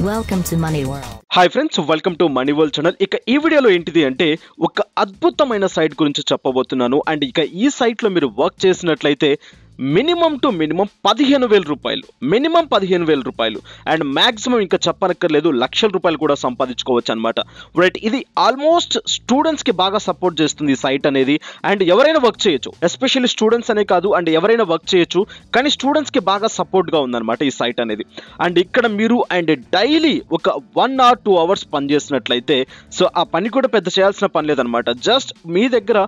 Welcome to Money World. Hi friends, welcome to money world channel. ఇక ఈ వీడియోలో ఏంటిది అంటే ఒక అద్భుతమైన సైట్ గురించి చెప్పబోతున్నాను. అండ్ ఇక ఈ సైట్లో మీరు వర్క్ చేసినట్లయితే మినిమం టు మినిమం 15,000 రూపాయలు, మినిమం 15,000 రూపాయలు అండ్ మ్యాక్సిమం ఇంకా చెప్పనక్కర్లేదు లక్షల రూపాయలు కూడా సంపాదించుకోవచ్చు అనమాట. రైట్, ఇది ఆల్మోస్ట్ స్టూడెంట్స్కి బాగా సపోర్ట్ చేస్తుంది ఈ సైట్ అనేది. అండ్ ఎవరైనా వర్క్ చేయొచ్చు, ఎస్పెషల్లీ స్టూడెంట్స్ అనే కాదు, అండ్ ఎవరైనా వర్క్ చేయొచ్చు, కానీ స్టూడెంట్స్కి బాగా సపోర్ట్గా ఉందన్నమాట ఈ సైట్ అనేది. అండ్ ఇక్కడ మీరు అండ్ డైలీ ఒక 1 or 2 hours పని చేసినట్లయితే, సో ఆ పని కూడా పెద్ద చేయాల్సిన పని లేదనమాట. జస్ట్ మీ దగ్గర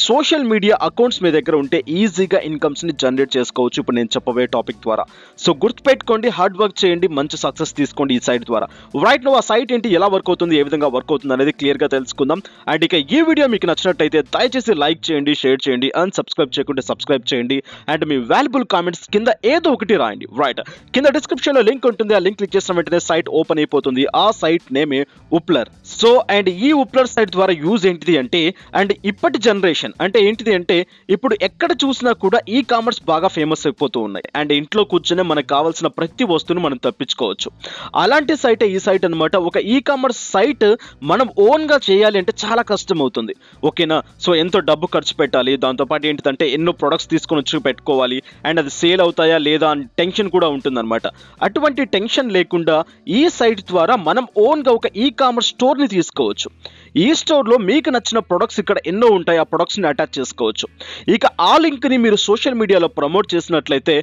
సోషల్ మీడియా అకౌంట్స్ మీ దగ్గర ఉంటే ఈజీగా ఇన్కమ్స్ని జనరేట్ చేసుకోవచ్చు ఇప్పుడు నేను చెప్పబోయే టాపిక్ ద్వారా. సో గుర్తుపెట్టుకోండి, హార్డ్ వర్క్ చేయండి, మంచి సక్సెస్ తీసుకోండి ఈ సైట్ ద్వారా. రైట్, నువ్వు ఆ సైట్ ఏంటి, ఎలా వర్క్ అవుతుంది, ఏ విధంగా వర్క్ అవుతుంది అనేది క్లియర్గా తెలుసుకుందాం. అండ్ ఇక ఈ వీడియో మీకు నచ్చినట్టయితే దయచేసి లైక్ చేయండి, షేర్ చేయండి, అండ్ సబ్స్క్రైబ్ చేయకుంటే సబ్స్క్రైబ్ చేయండి. అండ్ మీ వాల్యుబుల్ కామెంట్స్ కింద ఏదో ఒకటి రాయండి. రైట్, కింద డిస్క్రిప్షన్లో లింక్ ఉంటుంది, ఆ లింక్ క్లిక్ చేసిన వెంటనే సైట్ ఓపెన్ అయిపోతుంది. ఆ సైట్ నేమే ఉప్లర్. సో అండ్ ఈ ఉప్లర్ సైట్ ద్వారా యూజ్ ఏంటిది అంటే, అండ్ ఇప్పటి జనరేషన్ అంటే ఏంటిది అంటే, ఇప్పుడు ఎక్కడ చూసినా కూడా ఈ కామర్స్ బాగా ఫేమస్ అయిపోతూ ఉన్నాయి. అండ్ ఇంట్లో కూర్చొని మనకు కావాల్సిన ప్రతి వస్తువును మనం తప్పించుకోవచ్చు. అలాంటి సైట్ ఈ సైట్ అనమాట. ఒక ఈ కామర్స్ సైట్ మనం ఓన్గా చేయాలి అంటే చాలా కష్టం అవుతుంది, ఓకేనా. సో ఎంతో డబ్బు ఖర్చు పెట్టాలి, దాంతోపాటు ఏంటిదంటే ఎన్నో ప్రొడక్ట్స్ తీసుకొని వచ్చి పెట్టుకోవాలి, అండ్ అది సేల్ అవుతాయా లేదా అని టెన్షన్ కూడా ఉంటుందన్నమాట. అటువంటి టెన్షన్ లేకుండా ఈ సైట్ ద్వారా మనం ఓన్గా ఒక ఈ కామర్స్ స్టోర్ని తీసుకోవచ్చు. ఈ స్టోర్లో మీకు నచ్చిన ప్రొడక్ట్స్ ఇక్కడ ఎన్నో ఉంటాయి, ఆ ప్రొడక్ట్స్ని అటాచ్ చేసుకోవచ్చు. ఇక ఆ లింక్ని మీరు సోషల్ మీడియాలో ప్రమోట్ చేసినట్లయితే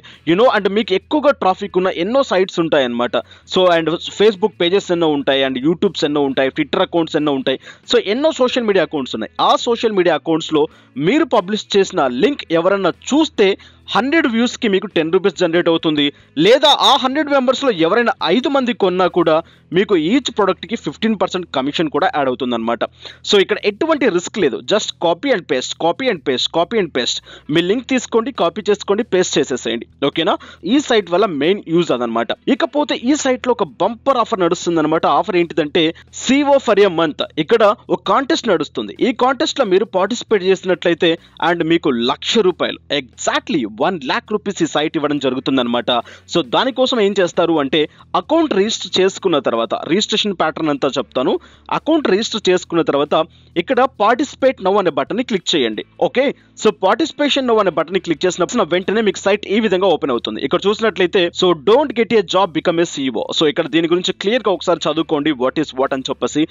అండ్ మీకు ఎక్కువగా ట్రాఫిక్ ఉన్న ఎన్నో సైట్స్ ఉంటాయి అన్నమాట. సో అండ్ ఫేస్బుక్ పేజెస్ ఎన్నో ఉంటాయి, అండ్ యూట్యూబ్స్ ఎన్నో ఉంటాయి, ట్విట్టర్ అకౌంట్స్ ఎన్నో ఉంటాయి. సో ఎన్నో సోషల్ మీడియా అకౌంట్స్ ఉన్నాయి. ఆ సోషల్ మీడియా అకౌంట్స్లో మీరు పబ్లిష్ చేసిన లింక్ ఎవరన్నా చూస్తే 100 వ్యూస్కి మీకు 10 రూపీస్ జనరేట్ అవుతుంది. లేదా ఆ 100 మెంబర్స్లో ఎవరైనా 5 మంది కొన్నా కూడా మీకు ఈచ్ ప్రోడక్ట్కి 15% కమిషన్ కూడా యాడ్ అవుతుంది అనమాట. సో ఇక్కడ ఎటువంటి రిస్క్ లేదు, just copy and paste, copy and paste, copy and paste. మీ లింక్ తీసుకోండి, కాపీ చేసుకోండి, పేస్ట్ చేసేసేయండి, ఓకేనా. ఈ సైట్ వల్ల మెయిన్ యూజ్ అదనమాట. ఇకపోతే ఈ సైట్లో ఒక బంపర్ ఆఫర్ నడుస్తుంది అనమాట. ఆఫర్ ఏంటిదంటే CO ఫర్ ఎ మంత్. ఇక్కడ ఒక కాంటెస్ట్ నడుస్తుంది. ఈ కాంటెస్ట్లో మీరు పార్టిసిపేట్ చేసినట్లయితే అండ్ మీకు ₹1,00,000 ఎగ్జాక్ట్లీ 1,00,000 రూపీస్ ఈ సైట్ ఇవ్వడం జరుగుతుంది అనమాట. సో దానికోసం ఏం చేస్తారు అంటే, అకౌంట్ రిజిస్టర్ చేసుకున్న తర్వాత, రిజిస్ట్రేషన్ ప్యాటర్న్ అంతా చెప్తాను. అకౌంట్ రిజిస్టర్ చేసుకున్న తర్వాత ఇక్కడ పార్టిసిపేట్ నౌ అనే బటన్ ని క్లిక్ చేయండి. ఓకే, సో పార్టిసిపేషన్ నౌ అనే బటన్ ని క్లిక్ చేసినప్పుడు వెంటనే మీకు సైట్ ఈ విధంగా ఓపెన్ అవుతుంది. ఇక్కడ చూసినట్లయితే, so don't get a job become a CEO. So ఇక్కడ దీని గురించి క్లియర్ గా ఒకసారి చదువుకోండి, వాట్ ఈస్ వాట్ అని చెప్పేసి.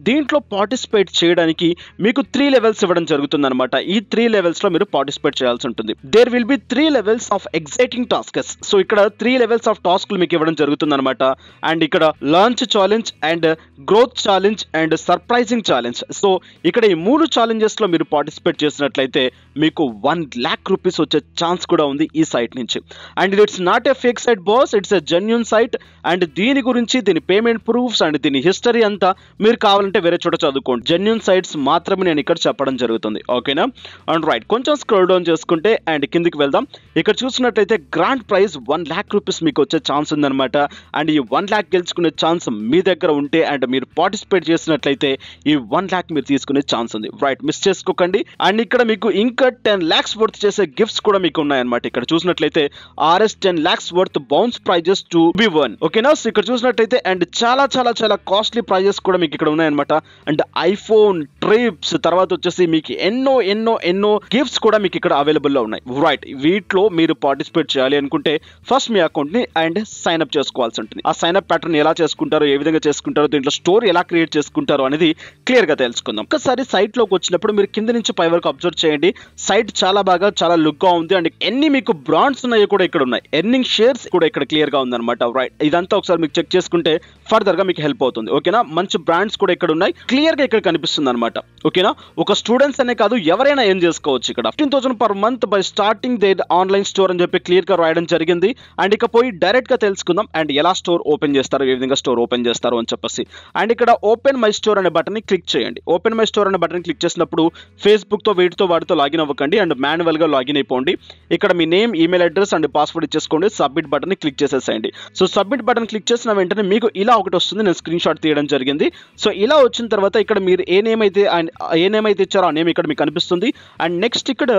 దీంట్లో పార్టిసిపేట్ చేయడానికి మీకు 3 లెవెల్స్ ఇవ్వడం జరుగుతుంది అనమాట. ఈ 3 లెవెల్స్ లో మీరు పార్టిసిపేట్ చేయాల్సి ఉంటుంది. There will be 3 levels of exciting tasks. So ఇక్కడ 3 లెవెల్స్ ఆఫ్ టాస్క్లు మీకు ఇవ్వడం జరుగుతుంది అనమాట. అండ్ ఇక్కడ launch challenge, and growth challenge, and surprising challenge. So ఇక్కడ ఈ 3 ఛాలెంజెస్ లో మీరు పార్టిసిపేట్ చేసినట్లయితే మీకు 1,00,000 రూపీస్ వచ్చే ఛాన్స్ కూడా ఉంది ఈ సైట్ నుంచి. And it's not a fake site boss, it's a genuine site. And దీని గురించి, దీని పేమెంట్ ప్రూఫ్స్ అండ్ దీని హిస్టరీ అంతా మీరు కావాలంటే వేరే చోట చదువుకోండి. జెన్యూన్ సైట్స్ మాత్రమే నేను ఇక్కడ చెప్పడం జరుగుతుంది, ఓకేనా. అండ్ రైట్, కొంచెం స్క్రోల్ డౌన్ చేసుకుంటే అండ్ కిందికి వెళ్దాం. ఇక్కడ చూసినట్లయితే గ్రాండ్ ప్రైజ్ 1,00,000 రూపీస్ మీకు వచ్చే ఛాన్స్ ఉందన్నమాట. అండ్ ఈ 1,00,000 గెలుచుకునే ఛాన్స్ మీ దగ్గర ఉంటే అండ్ మీరు పార్టిసిపేట్ చేసినట్లయితే ఈ 1,00,000 మీరు తీసుకునే ఛాన్స్ ఉంది. రైట్, మిస్ చేసుకోకండి. అండ్ ఇక్కడ మీకు ఇంకా 10 lakhs వర్త్ చేసే గిఫ్ట్స్ కూడా మీకు ఉన్నాయన్నమాట. ఇక్కడ చూసినట్లయితే RS 10 lakhs worth bonus prizes to be won, ఓకేనా. సో ఇక్కడ చూసినట్లయితే అండ్ చాలా చాలా చాలా కాస్ట్లీ ప్రైజెస్ కూడా మీకు ఇక్కడ ఉన్నాయన్నమాట. అండ్ ఐఫోన్, ట్రిప్స్, తర్వాత వచ్చేసి మీకు ఎన్నో ఎన్నో ఎన్నో గిఫ్ట్స్ కూడా మీకు ఇక్కడ అవైలబుల్ లో ఉన్నాయి. రైట్, వీటిలో మీరు పార్టిసిపేట్ చేయాలి అనుకుంటే ఫస్ట్ మీ అకౌంట్ ని అండ్ సైన్ అప్ చేసుకోవాల్సి ఉంటుంది. ఆ సైన్ అప్ ప్యాటర్న్ ఎలా చేసుకుంటారో, ఏ విధంగా చేసుకుంటారో, దీంట్లో స్టోర్ ఎలా క్రియేట్ చేసుకుంటారో అనేది క్లియర్ గా తెలుసుకుందాం. ఒకసారి సైట్ లోకి వచ్చినప్పుడు మీరు కింద నుంచి పై వరకు అబ్జర్వ్ చేయండి. సైట్ చాలా బాగా, చాలా లుక్ గా ఉంది. అండ్ ఎన్ని మీకు బ్రాండ్స్ ఉన్నాయో కూడా ఇక్కడ ఉన్నాయి. ఎర్నింగ్ షేర్స్ కూడా ఇక్కడ క్లియర్ గా ఉందన్నమాట. రైట్, ఇదంతా ఒకసారి మీకు చెక్ చేసుకుంటే ఫర్దర్ గా మీకు హెల్ప్ అవుతుంది, ఓకేనా. మంచి బ్రాండ్స్ కూడా ఇక్కడ ఉన్నాయి, క్లియర్ గా ఇక్కడ కనిపిస్తుంది అనమాట, ఓకేనా. ఒక స్టూడెంట్స్ అనే కాదు, ఎవరైనా ఏం చేసుకోవచ్చు. ఇక్కడ 15,000 per month by starting their online store అని చెప్పి క్లియర్ గా రాయడం జరిగింది. అండ్ ఇక పోయి డైరెక్ట్ గా తెలుసుకుందాం అండ్ ఎలా స్టోర్ ఓపెన్ చేస్తారు, ఏ విధంగా స్టోర్ ఓపెన్ చేస్తారు అని చెప్పేసి. అండ్ ఇక్కడ ఓపెన్ మై స్టోర్ అనే బటన్ ని క్లిక్ చేయండి. ఓపెన్ మై స్టోర్ అనే బటన్ క్లిక్ చేసినప్పుడు ఫేస్బుక్ తో వీటితో వాటితో లాగిన్ అవ్వకండి అండ్ మాన్యువల్ గా లాగిన్ అయిపోండి. ఇక్కడ మీ name, email address and password ఇచ్చేసుకోండి. సబ్మిట్ బటన్ ని క్లిక్ చేసేసేయండి. సో సబ్మిట్ బటన్ క్లిక్ చేసిన వెంటనే మీకు ఇలా ఒకటి వస్తుంది. నేను స్క్రీన్ షాట్ తీయడం జరిగింది. సో ఇలా వచ్చిన తర్వాత ఇక్కడ మీరు ఏ నేమ్ అయితే ఇచ్చారో ఆ నేమ్ ఇక్కడ మీకు కనిపిస్తుంది. అండ్ నెక్స్ట్ ఇక్కడ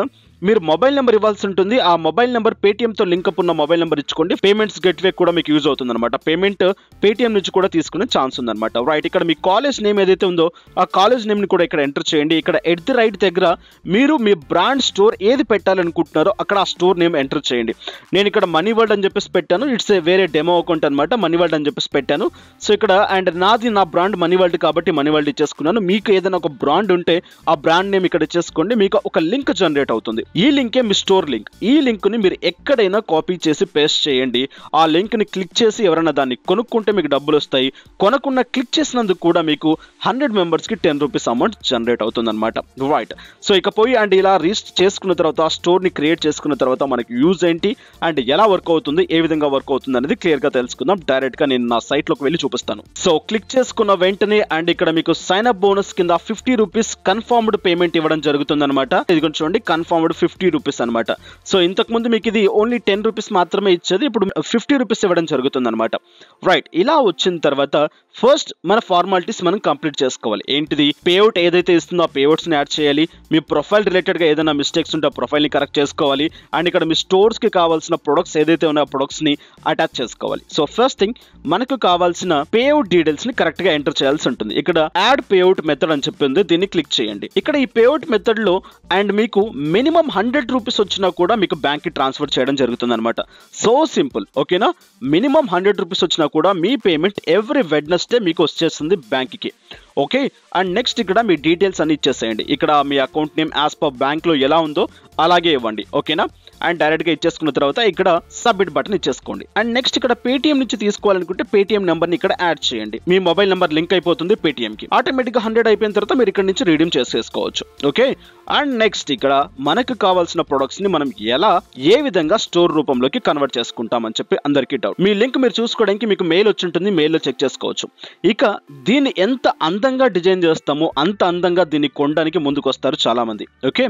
మీరు మొబైల్ నెంబర్ ఇవ్వాల్సి ఉంటుంది. ఉంటుంది. ఆ మొబైల్ నెంబర్ పేటిఎం తో లింక్ అప్ ఉన్న మొబైల్ నెంబర్ ఇచ్చుకోండి. పేమెంట్స్ గేట్వే కూడా మీకు యూజ్ అవుతుంది అనమాట. పేమెంట్ పేటిఎం నుంచి కూడా తీసుకునే ఛాన్స్ ఉందన్నమాట. రైట్, ఇక్కడ మీ కాలేజ్ నేమ్ ఏదైతే ఉందో ఆ కాలేజ్ నేమ్ ని కూడా ఇక్కడ ఎంటర్ చేయండి. ఇక్కడ @ దగ్గర మీరు మీ బ్రాండ్ స్టోర్ ఏది పెట్టాలనుకుంటున్నారో అక్కడ ఆ స్టోర్ నేమ్ ఎంటర్ చేయండి. నేను ఇక్కడ మనీ వరల్డ్ అని చెప్పేసి పెట్టాను. ఇట్స్ వేరే డెమో అకౌంట్ అనమాట. మనీ వరల్డ్ అని చెప్పేసి పెట్టాను. సో ఇక్కడ అండ్ నా బ్రాండ్ మనీ వరల్డ్ కాబట్టి మనీ వరల్డ్ ఇచ్చేసుకున్నాను. మీకు ఏదైనా ఒక బ్రాండ్ ఉంటే ఆ బ్రాండ్ నేమ్ ఇక్కడ ఇచ్చేసుకోండి. మీకు ఒక లింక్ జనరేట్ అవుతుంది. ఈ లింకే మీ స్టోర్ లింక్. ఈ లింక్ ని మీరు ఎక్కడైనా కాపీ చేసి పేస్ట్ చేయండి. ఆ లింక్ ని క్లిక్ చేసి ఎవరైనా దాన్ని కొనుక్కుంటే మీకు డబ్బులు వస్తాయి. కొనకుండా క్లిక్ చేసినందుకు కూడా మీకు 100 మెంబర్స్ కి 10 రూపీస్ అమౌంట్ జనరేట్ అవుతుంది అనమాట. రైట్, సో ఇక పోయి అండ్ ఇలా రిజిస్టర్ చేసుకున్న తర్వాత ఆ స్టోర్ ని క్రియేట్ చేసుకున్న తర్వాత మనకి యూజ్ ఏంటి అండ్ ఎలా వర్క్ అవుతుంది, ఏ విధంగా వర్క్ అవుతుంది అనేది క్లియర్ గా తెలుసుకుందాం. డైరెక్ట్ గా నేను నా సైట్ లోకి వెళ్ళి చూపిస్తాను. సో క్లిక్ చేసుకున్న వెంటనే అండ్ ఇక్కడ మీకు సైన్ అప్ బోనస్ కింద 50 రూపీస్ కన్ఫర్మ్డ్ పేమెంట్ ఇవ్వడం జరుగుతుంది అనమాట. ఇది కొంచెం చూడండి, కన్ఫర్మ్డ్ 50 రూపీస్ అనమాట. సో ఇంతకు ముందు మీకు ఇది ఓన్లీ 10 రూపీస్ మాత్రమే ఇచ్చేది, ఇప్పుడు 50 రూపీస్ ఇవ్వడం జరుగుతుంది అనమాట. రైట్, ఇలా వచ్చిన తర్వాత ఫస్ట్ మన ఫార్మాలిటీస్ మనం కంప్లీట్ చేసుకోవాలి. ఏంటిది, పేఅవుట్ ఏదైతే ఇస్తుందో ఆ పేఅవుట్స్ ని యాడ్ చేయాలి. మీ ప్రొఫైల్ రిలేటెడ్ గా ఏదైనా మిస్టేక్స్ ఉంటే ఆ ప్రొఫైల్ ని కరెక్ట్ చేసుకోవాలి. అండ్ ఇక్కడ మీ స్టోర్స్ కి కావాల్సిన ప్రొడక్ట్స్ ఏదైతే ఉన్నాయో ఆ ప్రొడక్ట్స్ ని అటాచ్ చేసుకోవాలి. సో ఫస్ట్ థింగ్ మనకు కావాల్సిన పేఅవుట్ డీటెయిల్స్ ని కరెక్ట్ గా ఎంటర్ చేయాల్సి ఉంటుంది. ఇక్కడ యాడ్ పేఅవుట్ మెథడ్ అని చెప్పింది, దీన్ని క్లిక్ చేయండి. ఇక్కడ ఈ పేఅవుట్ మెథడ్ లో అండ్ మీకు మినిమం 100 రూపీస్ వచ్చినా కూడా మీకు బ్యాంక్ కి ట్రాన్స్ఫర్ చేయడం జరుగుతుంది అనమాట. సో సింపుల్, ఓకేనా. మినిమం 100 రూపీస్ వచ్చినా కూడా మీ పేమెంట్ ఎవ్రీ వెడ్నెస్డే మీకు వచ్చేస్తుంది బ్యాంక్ కి. ఓకే, అండ్ నెక్స్ట్ ఇక్కడ మీ డీటెయిల్స్ అన్ని ఇచ్చేసేయండి. ఇక్కడ మీ account name as per bank లో ఎలా ఉందో అలాగే ఇవ్వండి. ఓకేనా, అండ్ డైరెక్ట్ గా ఇచ్చేసుకున్న తర్వాత ఇక్కడ సబ్మిట్ బటన్ ఇచ్చేసుకోండి. అండ్ నెక్స్ట్ ఇక్కడ పేటిఎం నుంచి తీసుకోవాలనుకుంటే పేటిఎం నెంబర్ ని ఇక్కడ యాడ్ చేయండి. మీ మొబైల్ నెంబర్ లింక్ అయిపోతుంది పేటిఎం కి. ఆటోమేటిక్ గా 100 అయిపోయిన తర్వాత మీరు ఇక్కడ నుంచి రీడీమ్ చేసేసుకోవచ్చు. ఓకే, అండ్ నెక్స్ట్ ఇక్కడ మనకు కావాల్సిన ప్రొడక్ట్స్ ని మనం ఏ విధంగా స్టోర్ రూపంలోకి కన్వర్ట్ చేసుకుంటామని చెప్పి అందరికీ డౌట్. మీ లింక్ మీరు చూసుకోవడానికి మీకు మెయిల్ వచ్చి ఉంటుంది, మెయిల్ లో చెక్ చేసుకోవచ్చు. ఇక దీన్ని ఎంత అందంగా డిజైన్ చేస్తామో అంత అందంగా దీన్ని కొనడానికి ముందుకు వస్తారు చాలా మంది. ఓకే,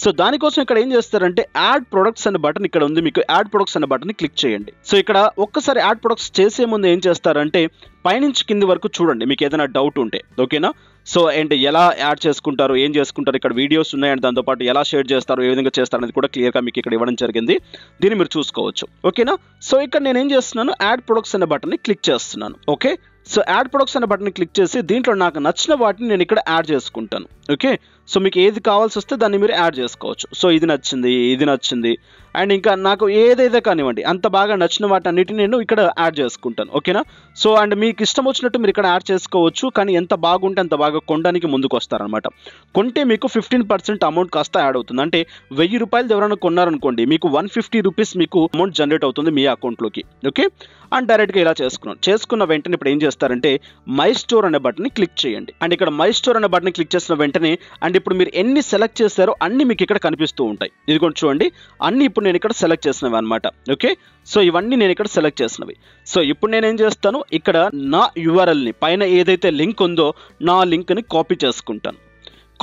సో దానికోసం ఇక్కడ ఏం చేస్తారంటే యాడ్ ప్రొడక్ట్స్ అనే బటన్ ఇక్కడ ఉంది, మీకు యాడ్ ప్రొడక్ట్స్ అనే బటన్ ని క్లిక్ చేయండి. సో ఇక్కడ ఒక్కసారి యాడ్ ప్రొడక్ట్స్ చేసే ముందు ఏం చేస్తారంటే పైనుంచి కింది వరకు చూడండి, మీకు ఏదైనా డౌట్ ఉంటే. ఓకేనా, సో అండ్ ఎలా యాడ్ చేసుకుంటారు, ఏం చేసుకుంటారు, ఇక్కడ వీడియోస్ ఉన్నాయండి, దాంతోపాటు ఎలా షేర్ చేస్తారు, ఏ విధంగా చేస్తారు అనేది కూడా క్లియర్గా మీకు ఇక్కడ ఇవ్వడం జరిగింది. దీన్ని మీరు చూసుకోవచ్చు. ఓకేనా, సో ఇక్కడ నేను ఏం చేస్తున్నాను, యాడ్ ప్రొడక్ట్స్ అనే బటన్ ని క్లిక్ చేస్తున్నాను. ఓకే, సో యాడ్ ప్రొడక్ట్స్ అనే బటన్ క్లిక్ చేసి దీంట్లో నాకు నచ్చిన వాటిని నేను ఇక్కడ యాడ్ చేసుకుంటాను. ఓకే, సో మీకు ఏది కావాల్సి వస్తే దాన్ని మీరు యాడ్ చేసుకోవచ్చు. సో ఇది నచ్చింది అండ్ ఇంకా నాకు ఏదైతే కానివ్వండి అంత బాగా నచ్చిన వాటి అన్నిటిని నేను ఇక్కడ యాడ్ చేసుకుంటాను. ఓకేనా, సో అండ్ మీకు ఇష్టం వచ్చినట్టు మీరు ఇక్కడ యాడ్ చేసుకోవచ్చు. కానీ ఎంత బాగుంటే అంత బాగా కొనడానికి ముందుకు వస్తారనమాట. కొంటే మీకు 15% అమౌంట్ కాస్త యాడ్ అవుతుంది. అంటే 1000 రూపాయలు ఎవరైనా కొన్నారనుకోండి, మీకు 150 రూపీస్ మీకు అమౌంట్ జనరేట్ అవుతుంది మీ అకౌంట్లోకి. ఓకే, అండ్ డైరెక్ట్గా ఇలా చేసుకున్న వెంటనే ఇప్పుడు ఏం చేస్తారంటే మై స్టోర్ అనే బటన్ క్లిక్ చేయండి. అండ్ ఇక్కడ మై స్టోర్ అనే బటన్ క్లిక్ చేసిన వెంటనే అండ్ ఇప్పుడు మీరు ఎన్ని సెలెక్ట్ చేస్తారో అన్ని మీకు ఇక్కడ కనిపిస్తూ ఉంటాయి. ఇది కూడా చూడండి, అన్ని ఇప్పుడు నేను ఇక్కడ సెలెక్ట్ చేసినవి అనమాట. ఓకే, సో ఇవన్నీ నేను ఇక్కడ సెలెక్ట్ చేసినవి. సో ఇప్పుడు నేను ఏం చేస్తాను, ఇక్కడ నా యూఆర్ఎల్ని పైన ఏదైతే లింక్ ఉందో నా లింక్ని కాపీ చేసుకుంటాను.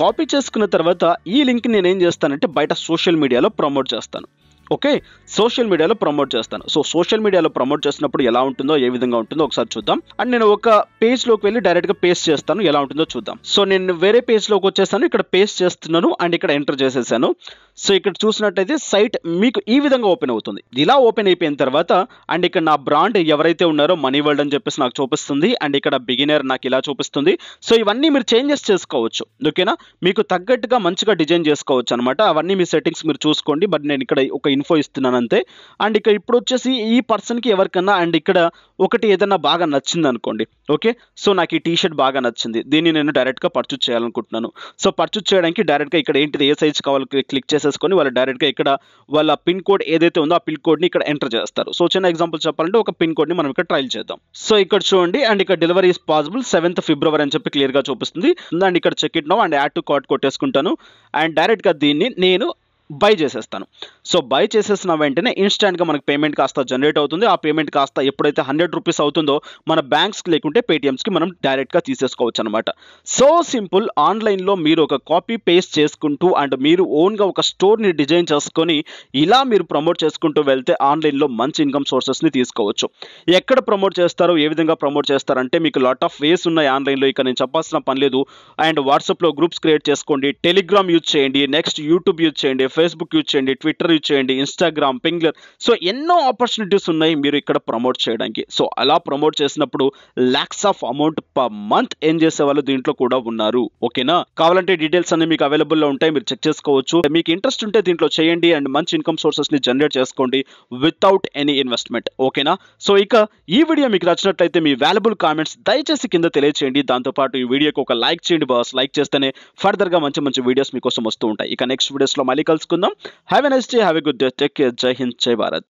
కాపీ చేసుకున్న తర్వాత ఈ లింక్ నేను ఏం చేస్తానంటే బయట సోషల్ మీడియాలో ప్రమోట్ చేస్తాను. ఓకే, సోషల్ మీడియాలో ప్రమోట్ చేస్తాను. సో సోషల్ మీడియాలో ప్రమోట్ చేసినప్పుడు ఎలా ఉంటుందో, ఏ విధంగా ఉంటుందో ఒకసారి చూద్దాం. అండ్ నేను ఒక పేజ్ లోకి వెళ్ళి డైరెక్ట్ గా పేస్ట్ చేస్తాను, ఎలా ఉంటుందో చూద్దాం. సో నేను వేరే పేజ్ లోకి వచ్చేసాను, ఇక్కడ పేస్ట్ చేస్తున్నాను అండ్ ఇక్కడ ఎంటర్ చేసేసాను. సో ఇక్కడ చూసినట్టయితే సైట్ మీకు ఈ విధంగా ఓపెన్ అవుతుంది. ఇలా ఓపెన్ అయిపోయిన తర్వాత అండ్ ఇక్కడ నా బ్రాండ్ ఎవరైతే ఉన్నారో మనీ వరల్డ్ అని చెప్పేసి నాకు చూపిస్తుంది. అండ్ ఇక్కడ బిగినర్ నాకు ఇలా చూపిస్తుంది. సో ఇవన్నీ మీరు చేంజెస్ చేసుకోవచ్చు. ఓకేనా, మీకు తగ్గట్టుగా మంచిగా డిజైన్ చేసుకోవచ్చు అనమాట. అవన్నీ మీ సెట్టింగ్స్ మీరు చూసుకోండి. బట్ నేను ఇక్కడ ఒక ఇన్ఫో ఇస్తున్నాను అంతే. అండ్ ఇక్కడ ఇప్పుడు వచ్చేసి ఈ పర్సన్కి ఎవరికన్నా అండ్ ఇక్కడ ఒకటి ఏదన్నా బాగా నచ్చింది అనుకోండి. ఓకే, సో నాకు ఈ టీషర్ట్ బాగా నచ్చింది, దీన్ని నేను డైరెక్ట్గా పర్చేజ్ చేయాలనుకుంటున్నాను. సో పర్చేజ్ చేయడానికి డైరెక్ట్గా ఇక్కడ ఏంటిది ఏ సైజ్ కావాలో క్లిక్ చేసేసుకొని వాళ్ళు డైరెక్ట్గా ఇక్కడ వాళ్ళ పిన్ కోడ్ ఏదైతే ఉందో ఆ పిన్ కోడ్ని ఇక్కడ ఎంటర్ చేస్తారు. సో చిన్న ఎగ్జాంపుల్ చెప్పాలంటే ఒక పిన్ కోడ్ని మనం ఇక్కడ ట్రైల్ చేద్దాం. సో ఇక్కడ చూడండి అండ్ ఇక్కడ డెలివరీ ఈస్ పాసిబుల్ 7th ఫిబ్రవరి అని చెప్పి క్లియర్గా చూపిస్తుంది. అండ్ ఇక్కడ check it now and add to cart కొట్టేసుకుంటాను అండ్ డైరెక్ట్గా దీన్ని నేను బై చేసేస్తాను. సో బై చేసేసిన వెంటనే ఇన్స్టాంట్గా మనకి పేమెంట్ కాస్త జనరేట్ అవుతుంది. ఆ పేమెంట్ కాస్త ఎప్పుడైతే 100 రూపీస్ అవుతుందో మన బ్యాంక్స్కి లేకుంటే పేటిఎమ్స్కి మనం డైరెక్ట్గా తీసేసుకోవచ్చు అనమాట. సో సింపుల్, ఆన్లైన్లో మీరు ఒక కాపీ పేస్ట్ చేసుకుంటూ అండ్ మీరు ఓన్గా ఒక స్టోర్ని డిజైన్ చేసుకొని ఇలా మీరు ప్రమోట్ చేసుకుంటూ వెళ్తే ఆన్లైన్లో మంచి ఇన్కమ్ సోర్సెస్ని తీసుకోవచ్చు. ఎక్కడ ప్రమోట్ చేస్తారో, ఏ విధంగా ప్రమోట్ చేస్తారంటే మీకు లాట్ ఆఫ్ వేస్ ఉన్నాయి ఆన్లైన్లో. ఇక నేను చెప్పాల్సిన పని లేదు. అండ్ వాట్సాప్లో గ్రూప్స్ క్రియేట్ చేసుకోండి, టెలిగ్రామ్ యూజ్ చేయండి, నెక్స్ట్ యూట్యూబ్ యూజ్ చేయండి, ఫేస్బుక్ యూజ్ చేయండి, ట్విట్టర్ యూజ్ చేయండి, ఇన్స్టాగ్రామ్, పింగ్లర్. సో ఎన్నో ఆపర్చునిటీస్ ఉన్నాయి మీరు ఇక్కడ ప్రమోట్ చేయడానికి. సో అలా ప్రమోట్ చేసినప్పుడు lakhs of amount per month ఏం చేసే వాళ్ళు దీంట్లో కూడా ఉన్నారు. ఓకేనా? కావాలంటే డీటెయిల్స్ అన్ని మీకు అవైలబుల్ లో ఉంటాయి, మీరు చెక్ చేసుకోవచ్చు. మీకు ఇంట్రెస్ట్ ఉంటే దీంట్లో చేయండి అండ్ మంచి ఇన్కమ్ సోర్సెస్ ని జనరేట్ చేసుకోండి వితౌట్ ఎనీ ఇన్వెస్ట్మెంట్. ఓకేనా? సో ఇక ఈ వీడియో మీకు నచ్చినట్లయితే మీ వాల్యుబుల్ కామెంట్స్ దయచేసి కింద తెలియచేయండి. దాంతోపాటు ఈ వీడియోకి ఒక లైక్ చేయండి బాస్. లైక్ చేస్తేనే ఫర్దర్ గా మంచి మంచి వీడియోస్ మీకోసం వస్తూ ఉంటాయి. ఇక నెక్స్ట్ వీడియోస్ లో మళ్ళీ కలుసుకుందాం. Have a nice day, have a good day, take care, జై హింద్, జై భారత్.